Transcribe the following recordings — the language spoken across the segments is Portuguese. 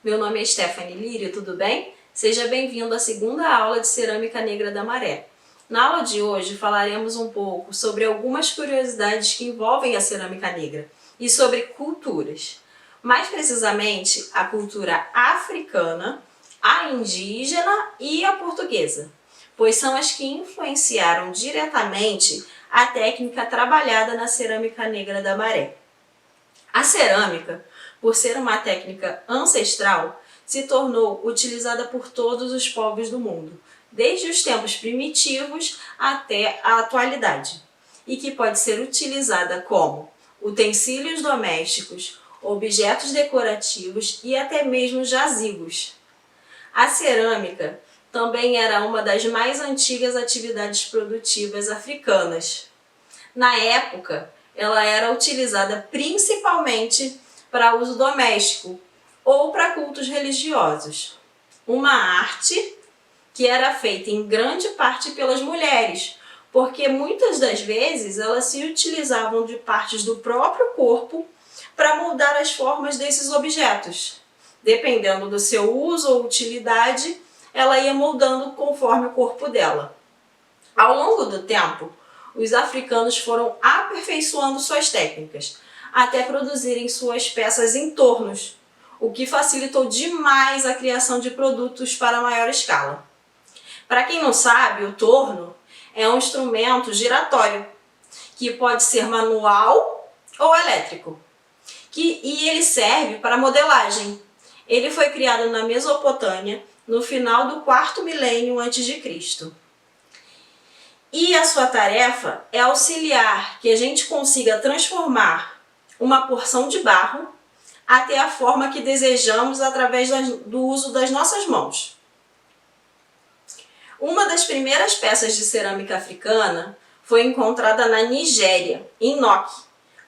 Meu nome é Stephanie Lírio, tudo bem? Seja bem-vindo à segunda aula de Cerâmica Negra da Maré. Na aula de hoje falaremos um pouco sobre algumas curiosidades que envolvem a cerâmica negra e sobre culturas. Mais precisamente, a cultura africana, a indígena e a portuguesa, pois são as que influenciaram diretamente a técnica trabalhada na cerâmica negra da Maré. A cerâmica, por ser uma técnica ancestral, se tornou utilizada por todos os povos do mundo, desde os tempos primitivos até a atualidade, e que pode ser utilizada como utensílios domésticos, objetos decorativos e até mesmo jazigos. A cerâmica também era uma das mais antigas atividades produtivas africanas. Na época, ela era utilizada principalmente para uso doméstico ou para cultos religiosos. Uma arte que era feita em grande parte pelas mulheres, porque muitas das vezes elas se utilizavam de partes do próprio corpo para moldar as formas desses objetos. Dependendo do seu uso ou utilidade, ela ia moldando conforme o corpo dela. Ao longo do tempo, os africanos foram aperfeiçoando suas técnicas, até produzirem suas peças em tornos, o que facilitou demais a criação de produtos para maior escala. Para quem não sabe, o torno é um instrumento giratório, que pode ser manual ou elétrico, e ele serve para modelagem. Ele foi criado na Mesopotâmia no final do 4º milênio a.C. E a sua tarefa é auxiliar que a gente consiga transformar uma porção de barro até a forma que desejamos através do uso das nossas mãos. Uma das primeiras peças de cerâmica africana foi encontrada na Nigéria, em Nok,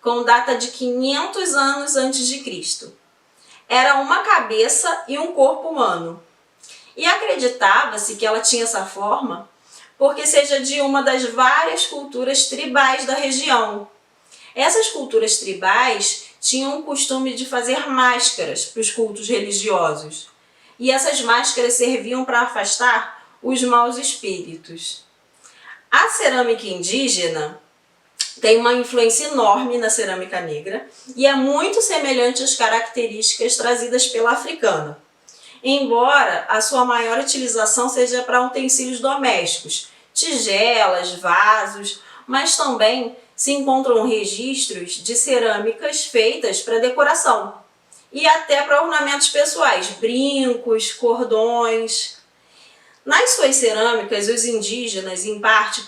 com data de 500 anos antes de Cristo. Era uma cabeça e um corpo humano. E acreditava-se que ela tinha essa forma porque seja de uma das várias culturas tribais da região. Essas culturas tribais tinham o costume de fazer máscaras para os cultos religiosos. E essas máscaras serviam para afastar os maus espíritos. A cerâmica indígena tem uma influência enorme na cerâmica negra e é muito semelhante às características trazidas pela africana, embora a sua maior utilização seja para utensílios domésticos, tigelas, vasos, mas também se encontram registros de cerâmicas feitas para decoração e até para ornamentos pessoais, brincos, cordões. Nas suas cerâmicas, os indígenas, em parte,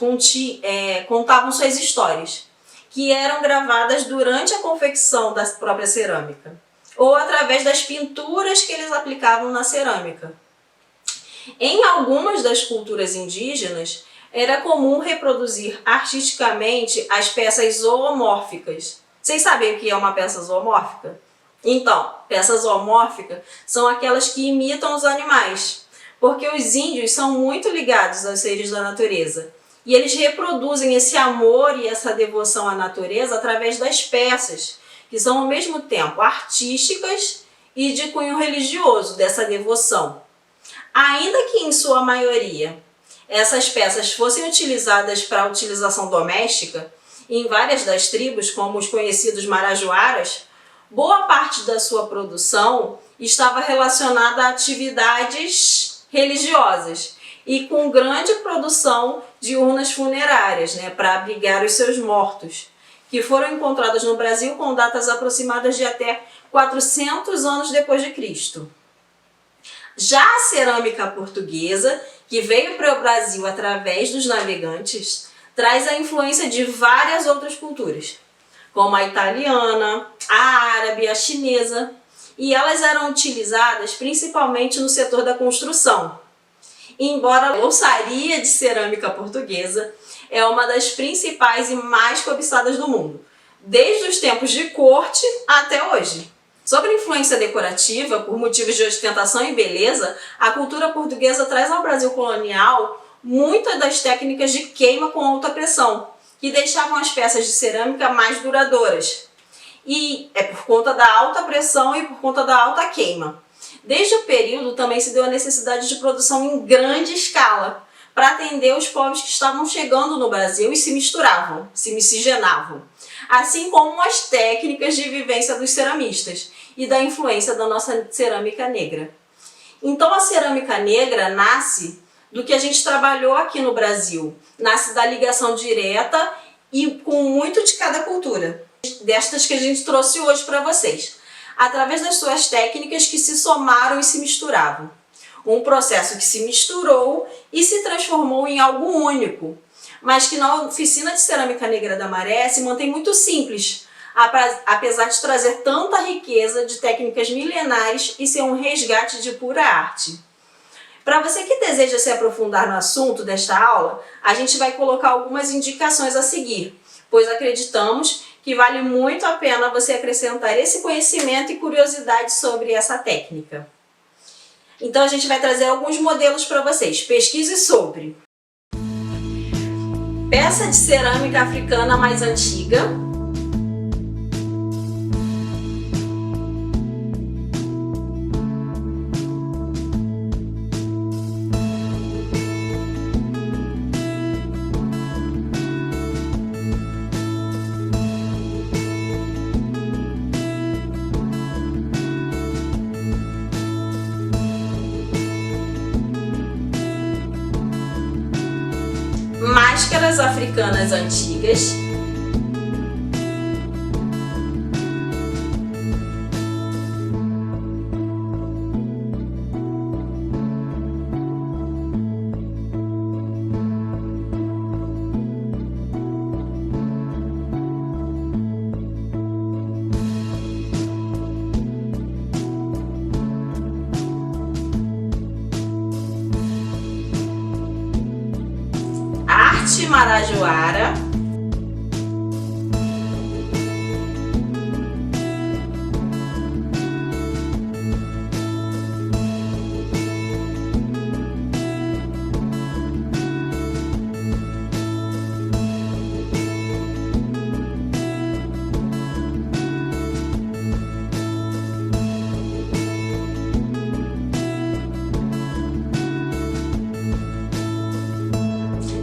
contavam suas histórias, que eram gravadas durante a confecção da própria cerâmica, ou através das pinturas que eles aplicavam na cerâmica. Em algumas das culturas indígenas, era comum reproduzir artisticamente as peças zoomórficas. Vocês sabem o que é uma peça zoomórfica? Então, peças zoomórficas são aquelas que imitam os animais, porque os índios são muito ligados aos seres da natureza. E eles reproduzem esse amor e essa devoção à natureza através das peças, que são ao mesmo tempo artísticas e de cunho religioso dessa devoção. Ainda que em sua maioria essas peças fossem utilizadas para a utilização doméstica, em várias das tribos, como os conhecidos marajoaras, boa parte da sua produção estava relacionada a atividades religiosas e com grande produção de urnas funerárias, para abrigar os seus mortos, que foram encontradas no Brasil com datas aproximadas de até 400 anos depois de Cristo. Já a cerâmica portuguesa, que veio para o Brasil através dos navegantes, traz a influência de várias outras culturas, como a italiana, a árabe, a chinesa, e elas eram utilizadas principalmente no setor da construção. Embora a louçaria de cerâmica portuguesa é uma das principais e mais cobiçadas do mundo, desde os tempos de corte até hoje. Sobre a influência decorativa, por motivos de ostentação e beleza, a cultura portuguesa traz ao Brasil colonial muitas das técnicas de queima com alta pressão, que deixavam as peças de cerâmica mais duradouras. E é por conta da alta pressão e por conta da alta queima. Desde o período também se deu a necessidade de produção em grande escala para atender os povos que estavam chegando no Brasil e se misturavam, se miscigenavam, assim como as técnicas de vivência dos ceramistas e da influência da nossa cerâmica negra. Então a cerâmica negra nasce do que a gente trabalhou aqui no Brasil, nasce da ligação direta e com muito de cada cultura, destas que a gente trouxe hoje para vocês, através das suas técnicas que se somaram e se misturavam. Um processo que se misturou e se transformou em algo único, mas que na oficina de cerâmica negra da Maré se mantém muito simples, apesar de trazer tanta riqueza de técnicas milenares e ser um resgate de pura arte. Para você que deseja se aprofundar no assunto desta aula, a gente vai colocar algumas indicações a seguir, pois acreditamos que vale muito a pena você acrescentar esse conhecimento e curiosidade sobre essa técnica. Então a gente vai trazer alguns modelos para vocês. Pesquise sobre peça de cerâmica africana mais antiga, máscaras africanas antigas, arte marajoara,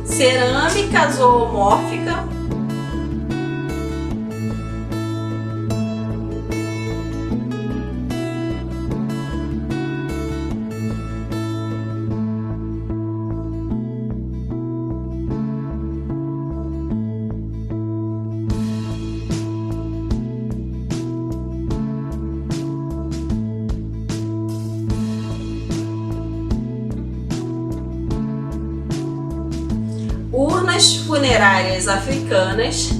cerâmica zoomórfica, urnas funerárias africanas,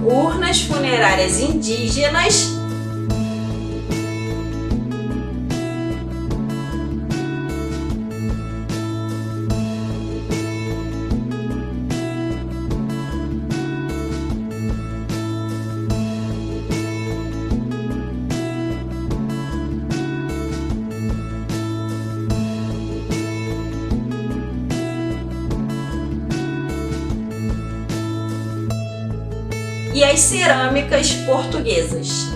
urnas funerárias indígenas, e as cerâmicas portuguesas.